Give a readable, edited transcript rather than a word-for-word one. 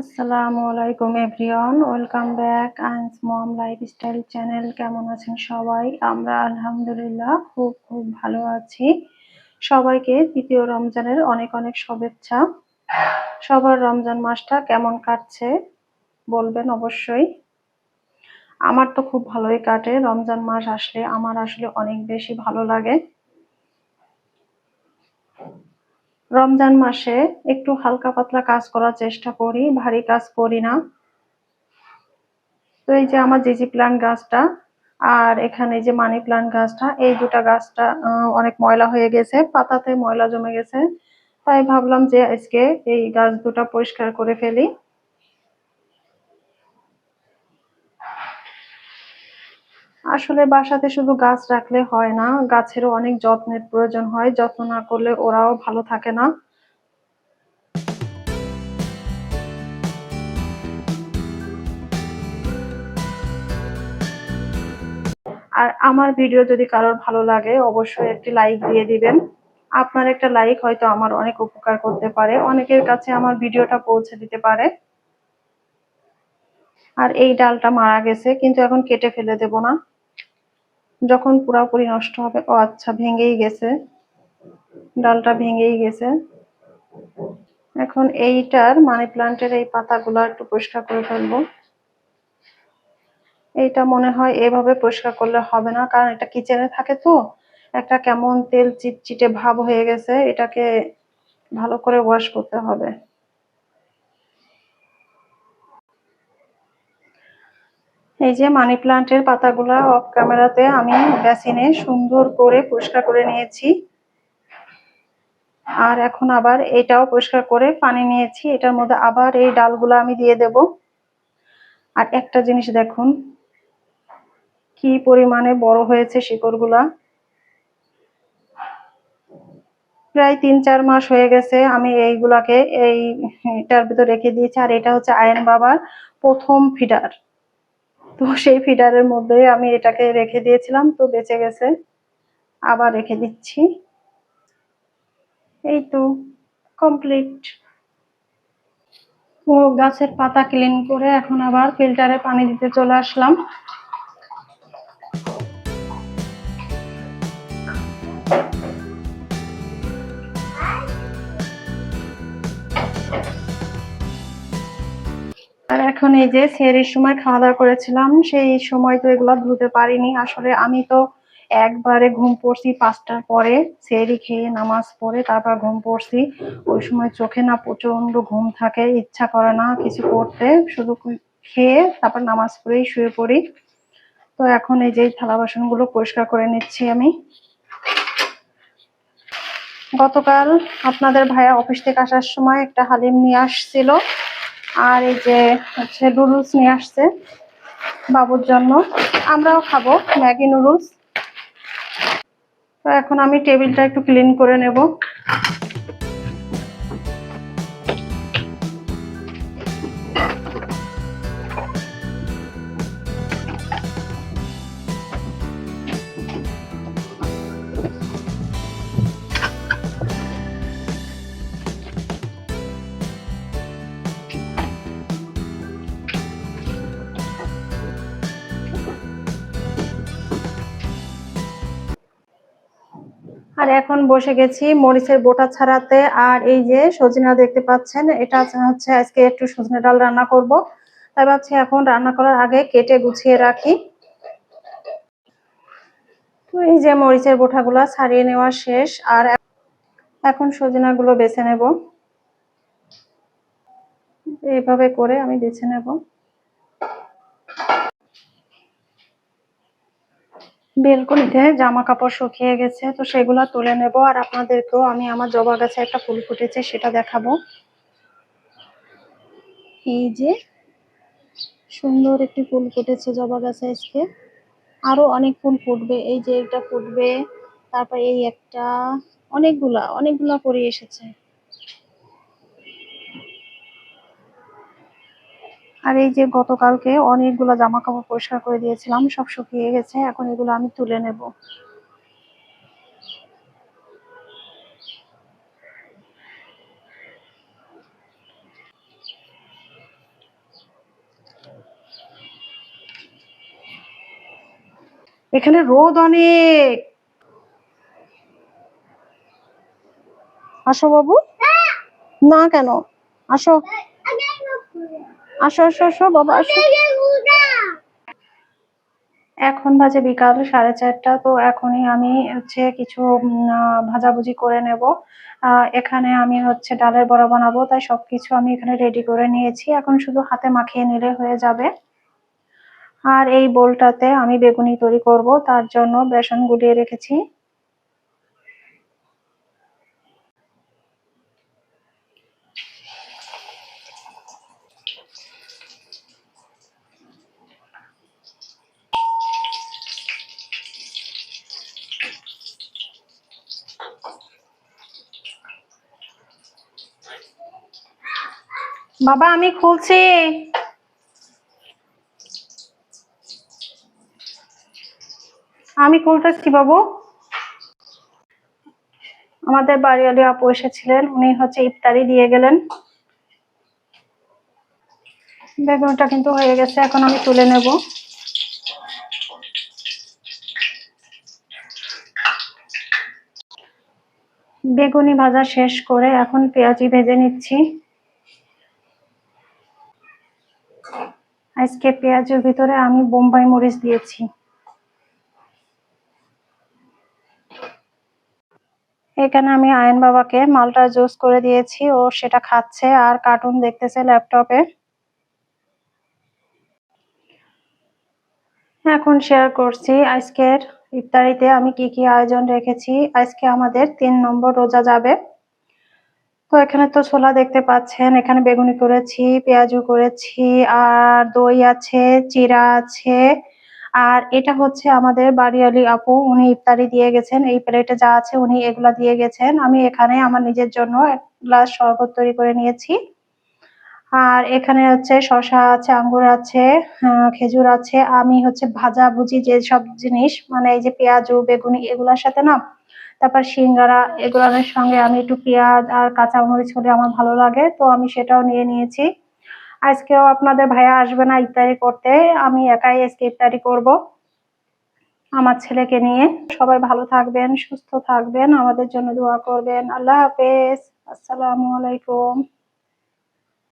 আসসালামু আলাইকুম everyone, welcome back আইনস মম লাইফস্টাইল চ্যানেল। কেমন আছেন সবাই? আমরা আলহামদুলিল্লাহ খুব খুব ভালো আছি। সবাইকে তৃতীয় রমজানের অনেক অনেক শুভেচ্ছা। সবার রমজান মাসটা কেমন কাটছে বলবেন অবশ্যই। আমার তো খুব ভালোই কাটে। রমজান মাস আসলে আমার আসলে অনেক বেশি ভালো লাগে। রমজান মাসে একটু হালকা পাতলা কাজ করার চেষ্টা করি, ভারী কাজ করি না। তো এই যে আমার জিজি প্ল্যান্ট গাছটা আর এখানে যে মানি প্ল্যান্ট গাছটা, এই দুটা গাছটা অনেক ময়লা হয়ে গেছে, পাতাতে ময়লা জমে গেছে। তাই ভাবলাম যে আজকে এই গাছ দুটা পরিষ্কার করে ফেলি। আসলে বাসাতে শুধু গাছ রাখলে হয় না, গাছেরও অনেক যত্নের প্রয়োজন হয়। যত্ন না করলে ওরাও ভালো থাকে না। আর আমার ভিডিও যদি কারোর ভালো লাগে অবশ্যই একটি লাইক দিয়ে দিবেন। আপনার একটা লাইক হয়তো আমার অনেক উপকার করতে পারে, অনেকের কাছে আমার ভিডিওটা পৌঁছে দিতে পারে। আর এই ডালটা মারা গেছে, কিন্তু এখন কেটে ফেলে দেব না, যখন পুরাপুরি নষ্ট হবে। ও আচ্ছা, ভেঙেই গেছে, ডালটা ভেঙেই গেছে। এখন এইটার মানি প্লান্টের এই পাতাগুলো একটু পরিষ্কার করে ফেলবো। এইটা মনে হয় এভাবে পরিষ্কার করলে হবে না, কারণ এটা কিচেনে থাকে তো একটা কেমন তেল চিটচিটে ভাব হয়ে গেছে। এটাকে ভালো করে ওয়াশ করতে হবে। এই যে মানি প্লান্টের পাতাগুলা অফ ক্যামেরাতে আমি বেসিনে সুন্দর করে পরিষ্কার করে নিয়েছি। আর এখন আবার এটাও পরিষ্কার করে পানি নিয়েছি, এটার মধ্যে আবার এই ডালগুলো আমি দিয়ে দেব। আর একটা জিনিস দেখুন কি পরিমাণে বড় হয়েছে শিকড়গুলা। প্রায় ৩-৪ মাস হয়ে গেছে আমি এইগুলাকে এইটার ভিতর রেখে দিয়েছি। আর এটা হচ্ছে আয়ন বাবার প্রথম ফিডার, তো সেই ফিডারের মধ্যে আমি এটাকে রেখে দিয়েছিলাম, তো বেঁচে গেছে, আবার রেখে দিচ্ছি। এই তো কমপ্লিট। ও গাছের পাতা ক্লিন করে এখন আবার ফিল্টারে পানি দিতে চলে আসলাম। আর এখন এই যে সেহরির সময় খাওয়া দাওয়া করেছিলাম, সেই সময় তো এগুলো ধুতে পারিনি। আসলে আমি তো একবারে ঘুম পড়ছি 5টার পরে, সেহরি খেয়ে নামাজ পড়ে তারপর ঘুম পড়ছি। ওই সময় চোখে না প্রচন্ড ঘুম থাকে, ইচ্ছা করে না কিছু করতে, শুধু খেয়ে তারপর নামাজ পড়েই শুয়ে পড়ি। তো এখন এই যে থালা বাসন গুলো পরিষ্কার করে নিচ্ছি আমি। গতকাল আপনাদের ভাইয়া অফিস থেকে আসার সময় একটা হালিম নিয়ে আসছিল, আর এই যে হচ্ছে নুডলস নিয়ে আসছে বাবুর জন্য, আমরাও খাবো ম্যাগি নুডলস। তো এখন আমি টেবিলটা একটু ক্লিন করে নেব। আর এখন বসে গেছি মরিচের বোটা ছাড়াতে। আর এই যে সজনা দেখতে পাচ্ছেন, এটা হচ্ছে আজকে একটু সজনে ডাল রান্না করব। তাই ভাবছি এখন রান্না করার আগে কেটে গুছিয়ে রাখি। তো এই যে মরিচের বোটাগুলা ছাড়িয়ে নেওয়া শেষ, আর এখন সজনা গুলো বেছে নেব। এইভাবে করে আমি বেছে নেব। বেলকনিতে জামা কাপড় শুকিয়ে গেছে, তো সেগুলা তুলে নেব। আর আপনাদেরকেও আমি আমার জবা গাছে একটা ফুল ফুটেছে সেটা দেখাবো। এই যে সুন্দর একটি ফুল ফুটেছে জবা গাছে আজকে, আরো অনেক ফুল ফুটবে। এই যে এটা ফুটবে, তারপর এই একটা, অনেকগুলা অনেকগুলা করে এসেছে। আর এই যে গতকালকে অনেকগুলো জামা কাপড় পরিষ্কার করে দিয়েছিলাম, সব শুকিয়ে গেছে, এখন এগুলো আমি তুলে নেব। এখানে রোদ অনেক। আসো বাবু। না কেন? আসো আসো আসো আসো বাবা আসো। এখন বাজে বিকাল 4:30। তো এখনই আমি হচ্ছে কিছু ভাজাভুজি করে নেব। এখানে আমি হচ্ছে ডালের বড়া বানাবো, তাই সবকিছু আমি এখানে রেডি করে নিয়েছি। এখন শুধু হাতে মাখিয়ে নিলে হয়ে যাবে। আর এই বোলটাতে আমি বেগুনি তৈরি করব, তার জন্য বেসন গুলিয়ে রেখেছি। বাবা আমি খুলছি। আমি খুলতেছি বাবু। আমাদের বাড়িওয়ালি আপু এসেছিলেন, উনি হচ্ছে ইফতারি দিয়ে গেলেন। বেগুনটা কিন্তু হয়ে গেছে, এখন আমি তুলে নেব। বেগুনি ভাজা শেষ করে এখন পেঁয়াজি ভেজে নিচ্ছি। আজকে পেঁয়াজের ভিতরে আমি বোম্বাই মরিচ দিয়েছি। এখানে আমি আয়ন বাবাকে মালটা জুস করে দিয়েছি, ও সেটা খাচ্ছে আর কার্টুন দেখতেছে ল্যাপটপে। এখন শেয়ার করছি আজকের ইফতারিতে আমি কি কি আয়োজন রেখেছি। আজকে আমাদের 3 নম্বর রোজা যাবে। তো এখানে তো ছোলা দেখতে পাচ্ছেন, এখানে বেগুনি করেছি, পেঁয়াজু করেছি, আর দই আছে, চিড়া আছে। আর এটা হচ্ছে আমাদের বাড়িওয়ালি আপু, উনি ইফতারি দিয়ে গেছেন। এই প্লেটে যা আছে উনি এগুলা দিয়ে গেছেন। আমি এখানে আমার নিজের জন্য 1 গ্লাস শরবত তৈরি করে নিয়েছি। আর এখানে হচ্ছে শসা আছে, আঙ্গুর আছে, খেজুর আছে। আমি হচ্ছে ভাজা ভুজি যে সব জিনিস, মানে এই যে পেঁয়াজু বেগুনি এগুলোর সাথে না, তারপর সিঙ্গারা, এগুলোর সঙ্গে আমি একটু পেঁয়াজ আর কাঁচামরিচ হলে আমার ভালো লাগে, তো আমি সেটাও নিয়ে নিয়েছি। আজকেও আপনাদের ভাইয়া আসবে না ইফতারি করতে, আমি একাই আজকে ইফতারি করব আমার ছেলেকে নিয়ে। সবাই ভালো থাকবেন, সুস্থ থাকবেন, আমাদের জন্য দোয়া করবেন। আল্লাহ হাফেজ। আসসালামু আলাইকুম।